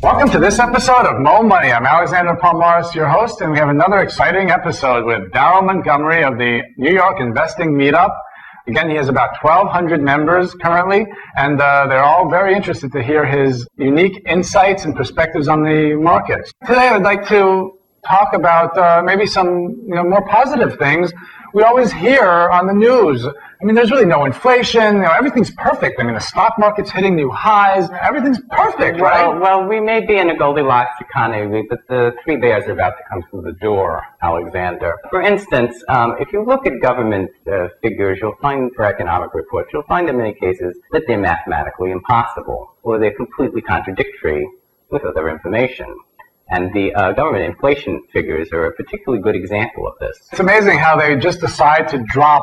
Welcome to this episode of Mo Money. I'm Alexander Palmaris, your host, and we have another exciting episode with Daryl Montgomery of the New York Investing Meetup. Again, he has about 1,200 members currently, and they're all very interested to hear his unique insights and perspectives on the markets. Today, I'd like to talk about maybe some more positive things we always hear on the news. I mean, there's really no inflation. Everything's perfect. I mean, the stock market's hitting new highs. Everything's perfect, right? Well, we may be in a Goldilocks economy, but the three bears are about to come through the door, Alexander. For instance, if you look at government figures, you'll find for economic reports, you'll find in many cases that they're mathematically impossible, or they're completely contradictory with other information. And the government inflation figures are a particularly good example of this. It's amazing how they just decide to drop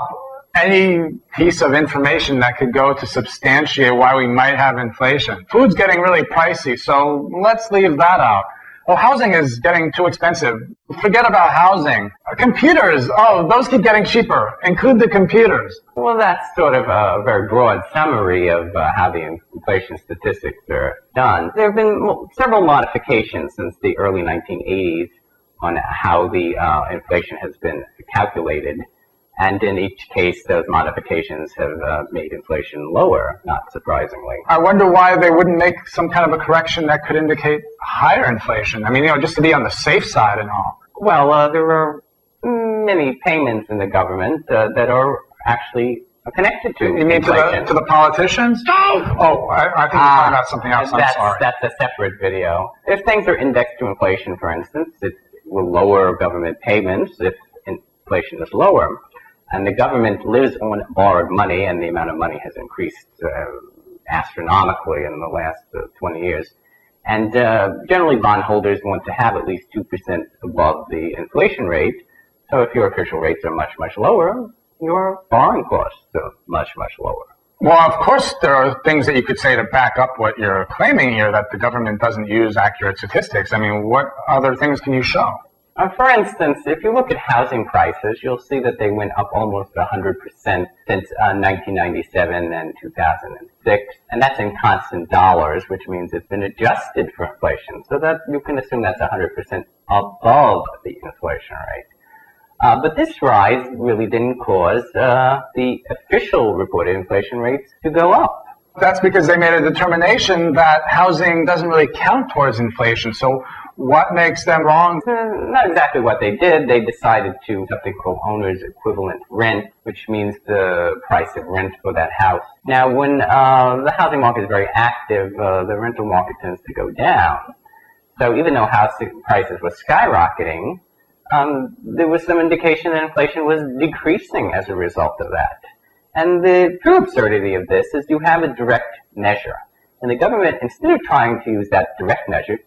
any piece of information that could go to substantiate why we might have inflation. Food's getting really pricey, so let's leave that out. Oh, housing is getting too expensive. Forget about housing. Computers, those keep getting cheaper. Include the computers. Well, that's sort of a very broad summary of how the inflation statistics are done. There have been several modifications since the early 1980s on how the inflation has been calculated. And in each case, those modifications have made inflation lower, not surprisingly. I wonder why they wouldn't make some kind of a correction that could indicate higher inflation. I mean, just to be on the safe side and all. Well, there are many payments in the government that are actually connected to You mean inflation. to the politicians? Oh, I think you're talking about something else. I'm sorry. That's a separate video. If things are indexed to inflation, for instance, it will lower government payments if inflation is lower. And the government lives on borrowed money, and the amount of money has increased astronomically in the last 20 years. And generally, bondholders want to have at least 2% above the inflation rate. So if your official rates are much, much lower, your borrowing costs are much, much lower. Well, of course, there are things that you could say to back up what you're claiming here, that the government doesn't use accurate statistics. I mean, what other things can you show? For instance, if you look at housing prices, you'll see that they went up almost 100% since 1997 and 2006, and that's in constant dollars, which means it's been adjusted for inflation, so that you can assume that's 100% above the inflation rate. But this rise really didn't cause the official reported inflation rates to go up. That's because they made a determination that housing doesn't really count towards inflation. So what makes them wrong? Not exactly what they did. They decided to something called owner's equivalent rent, which means the price of rent for that house. Now, when the housing market is very active, the rental market tends to go down. So even though housing prices were skyrocketing, there was some indication that inflation was decreasing as a result of that. And the true absurdity of this is you have a direct measure. And the government, instead of trying to use that direct measure,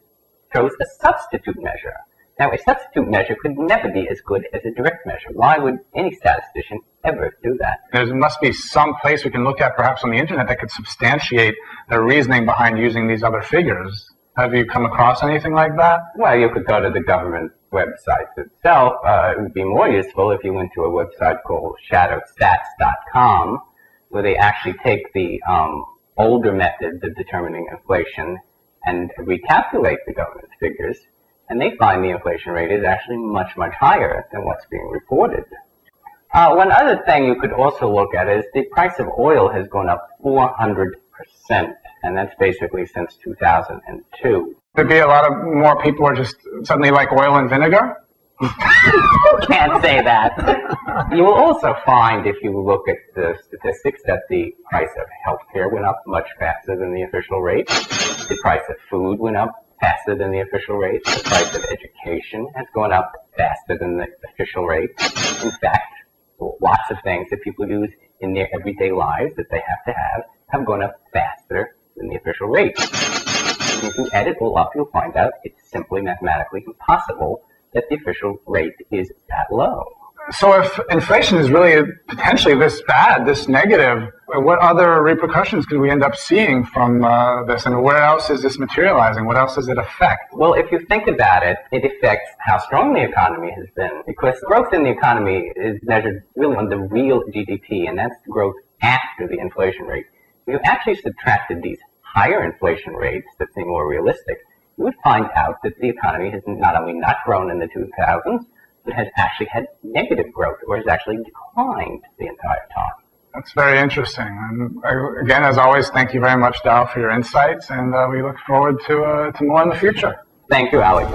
chose a substitute measure. Now, a substitute measure could never be as good as a direct measure. Why would any statistician ever do that? There must be some place we can look at, perhaps on the internet, that could substantiate the reasoning behind using these other figures. Have you come across anything like that? Well, you could go to the government website itself. It would be more useful if you went to a website called shadowstats.com, where they actually take the older methods of determining inflation and recalculate the government figures, and they find the inflation rate is actually much, much higher than what's being reported. One other thing you could also look at is the price of oil has gone up 400%, and that's basically since 2002. There'd be a lot of more people are just suddenly like oil and vinegar? You can't say that. You will also find, if you look at the statistics, that the price of healthcare went up much faster than the official rate. The price of food went up faster than the official rate. The price of education has gone up faster than the official rate. In fact, lots of things that people use in their everyday lives that they have gone up faster than the official rate. And if you add it all up, you'll find out it's simply mathematically impossible that the official rate is that low. So if inflation is really potentially this bad, this negative, what other repercussions could we end up seeing from this? And where else is this materializing? What else does it affect? Well, if you think about it, it affects how strong the economy has been, because growth in the economy is measured really on the real GDP, and that's growth after the inflation rate. If you actually subtracted these higher inflation rates that seem more realistic, you would find out that the economy has not only not grown in the 2000s, but has actually had negative growth, or has actually declined the entire time. That's very interesting. And again, as always, thank you very much, Dow, for your insights, and we look forward to more in the future. Thank you, Alex.